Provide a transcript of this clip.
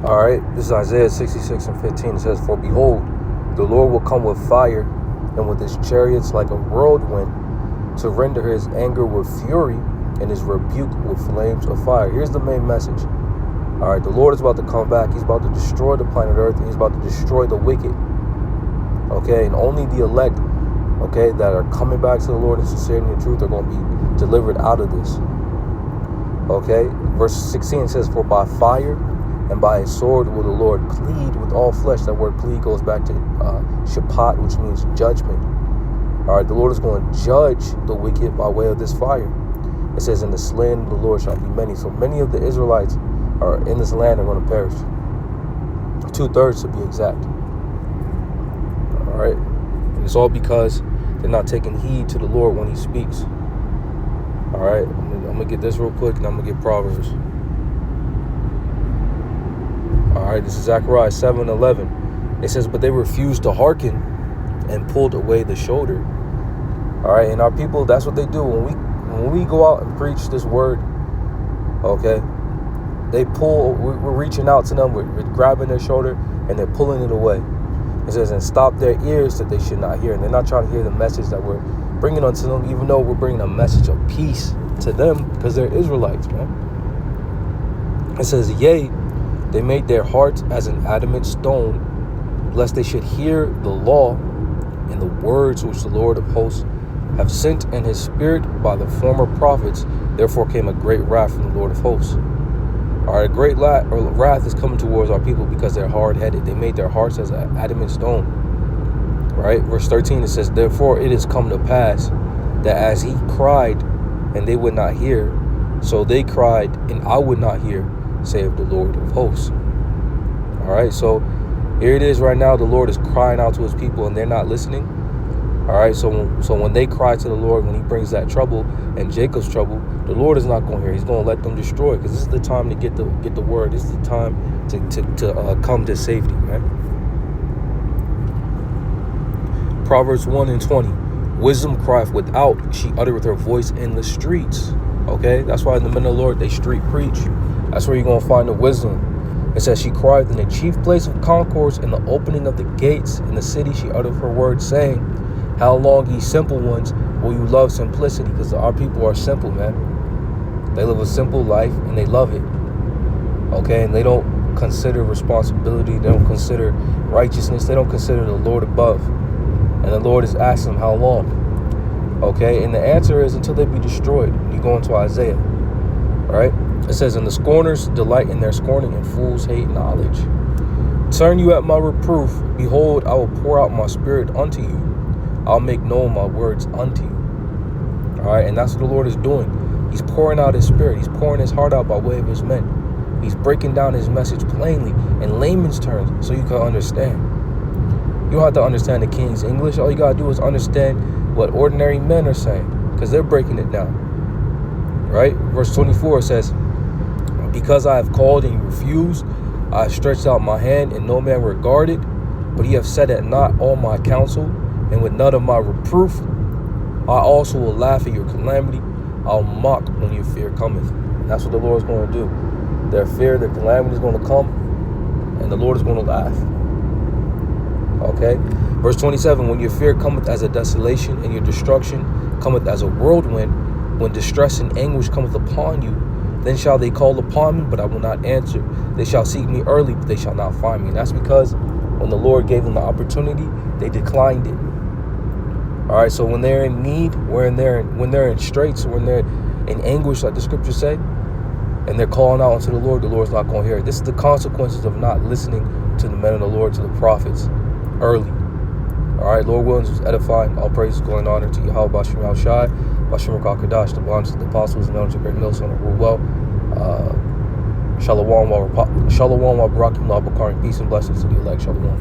All right, this is Isaiah 66 and 15. It says, "For behold, the Lord will come with fire, and with his chariots like a whirlwind, to render his anger with fury and his rebuke with flames of fire." Here's the main message. All right, the Lord is about to come back. He's about to destroy the planet Earth, and he's about to destroy the wicked. Okay, and only the elect, okay, that are coming back to the Lord in sincerity and truth are going to be delivered out of this. Okay, verse 16 says, "For by fire and by a sword will the Lord plead with all flesh." That word plead goes back to shapat, which means judgment. All right, the Lord is going to judge the wicked by way of this fire. It says, "In the slain of the Lord shall be many." So many of the Israelites are in this land are going to perish. 2/3 to be exact. All right, and it's all because they're not taking heed to the Lord when he speaks. All right, I'm going to get this real quick, and I'm going to get Proverbs. All right, this is Zechariah 7:11. It says, "But they refused to hearken and pulled away the shoulder." All right, and our people, that's what they do when we go out and preach this word. Okay, they pull. We're reaching out to them. We're grabbing their shoulder and they're pulling it away. It says, "And stop their ears that they should not hear." And they're not trying to hear the message that we're bringing unto them, even though we're bringing a message of peace to them because they're Israelites, man. It says, "Yea, they made their hearts as an adamant stone, lest they should hear the law and the words which the Lord of hosts have sent in his spirit by the former prophets. Therefore came a great wrath from the Lord of hosts." All right, a great wrath is coming towards our people because they're hard-headed. They made their hearts as an adamant stone. Right, verse 13, it says, "Therefore it is come to pass that as he cried and they would not hear, so they cried and I would not hear, saith the Lord of hosts." All right, so here it is right now. The Lord is crying out to his people and they're not listening. All right, so when they cry to the Lord, when he brings that trouble and Jacob's trouble, the Lord is not going to hear. He's going to let them destroy, because this is the time to get the word. This is the time to come to safety, man. Proverbs 1:20. "Wisdom crieth without, she uttereth her voice in the streets." Okay, that's why in the men of the Lord, they street preach. That's where you're going to find the wisdom. It says, "She crieth in the chief place of concourse, in the opening of the gates. In the city she uttereth her words, saying, How long, ye simple ones, will you love simplicity?" Because our people are simple, man. They live a simple life and they love it. Okay, and they don't consider responsibility. They don't consider righteousness. They don't consider the Lord above. And the Lord is asking them, how long? Okay, and the answer is until they be destroyed. When you go into Isaiah, all right? It says, "And the scorners delight in their scorning, and fools hate knowledge. Turn you at my reproof. Behold, I will pour out my spirit unto you. I'll make known my words unto you." All right, and that's what the Lord is doing. He's pouring out his spirit. He's pouring his heart out by way of his men. He's breaking down his message plainly in layman's terms so you can understand. You don't have to understand the King's English. All you got to do is understand what ordinary men are saying, because they're breaking it down. Right? Verse 24 says, "Because I have called and you refused, I have stretched out my hand and no man regarded, but ye have set at naught all my counsel, and with none of my reproof, I also will laugh at your calamity. I'll mock when your fear cometh." And that's what the Lord is going to do. Their fear, their calamity is going to come, and the Lord is going to laugh. Okay? Verse 27, "When your fear cometh as a desolation, and your destruction cometh as a whirlwind, when distress and anguish cometh upon you, then shall they call upon me, but I will not answer. They shall seek me early, but they shall not find me." And that's because when the Lord gave them the opportunity, they declined it. All right, so when they're in need, when they're in straits, when they're in anguish, like the scriptures say, and they're calling out unto the Lord's not going to hear it. This is the consequences of not listening to the men of the Lord, to the prophets, early. All right, Lord willing, was edifying. All praises, glory, and honor to Yahweh, Bashim Al-Shai, Bashim Al-Kadash, the bonds of the apostles, and known to great millstone of rule well. Shalom, wa barakim, la bakarim, peace and blessings to the elect. Shalom.